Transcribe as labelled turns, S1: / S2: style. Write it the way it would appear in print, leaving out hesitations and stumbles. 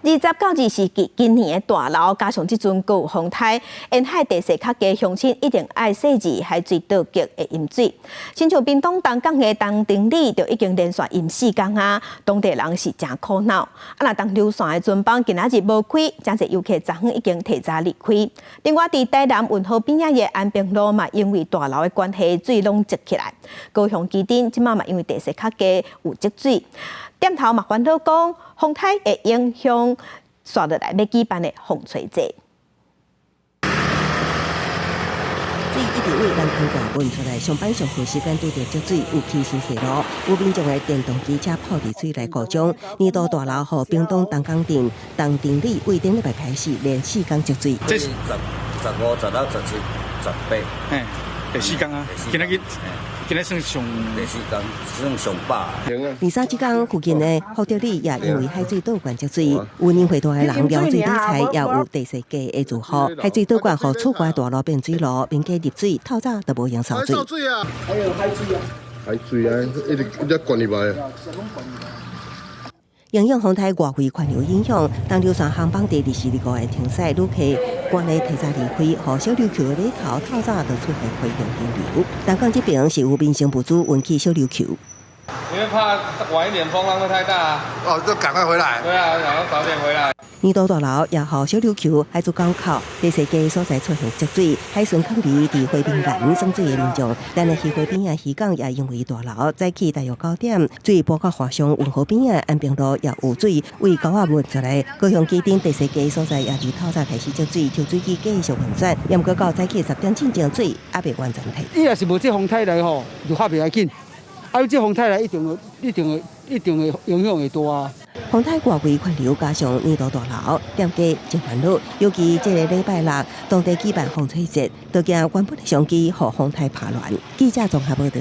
S1: 20到24是今年的大涝，加上即阵有风台，沿海地势较低，乡亲一定爱设置海水倒激的饮水。亲像屏东东港的东顶里，就已经连续淹4天啊，当地人是真苦恼。若东流线的船帮今仔日无开，真侪游客昨昏已经提早离开。另外，伫台南运河边仔的安平路嘛，因为大涝的关系，水拢积起来。高雄基丁即马嘛，因为地势较低，有积水。点头嘛，烦恼讲风台会影响刷落来要举办的风吹节。
S2: 水一直为南坑大运出来，上班上课时间拄着积水，有起疏泄漏，有民众的电动机车泡伫水内故障。年度大涝后，屏东东港镇东顶里为顶礼拜开始连4天积水。
S3: 这是15、16、17、18。第4天啊，今日算上第4天，算上饱。
S2: 第3天附近的福德里也因为海水倒灌积水，有年岁大的人撩水理财，也有地势低的住户。海水倒灌后出外大路变水路，民家入水，透早都无用烧水。
S4: 还有海水啊！海水啊，一直灌入来啊！
S2: 影响风台外围环流影响，东流线航班第24、25的停驶，旅客关系提早离开，和小琉球的里头透早就出现回向停留。东港这边是有民生物资运去小琉球，
S5: 因为怕晚一点风浪会太大啊。
S4: 哦，就赶快回来。
S5: 对啊，然后早点回来。
S2: 年度大涝也和小琉球海珠港口地势低所在出现积水，海巡抗离伫回滨南送水的民众，但是回滨仔渔港也因为大涝，早起大约9点，水波到华商运河边仔安平路也有水为沟仔运出来。高雄基丁地势低所在也伫透早开始积水，抽水机继续运转，也毋过到早起10点进前水还未完全退。
S6: 伊若是无这风台来吼，就较袂要紧。有这风台来，一定会影响会大啊。
S2: 风台外围环流加上年度大涝，店家真烦恼。尤其这个礼拜六，当地举办风吹节，都惊原本的商机和风台拍乱。记者综合报道。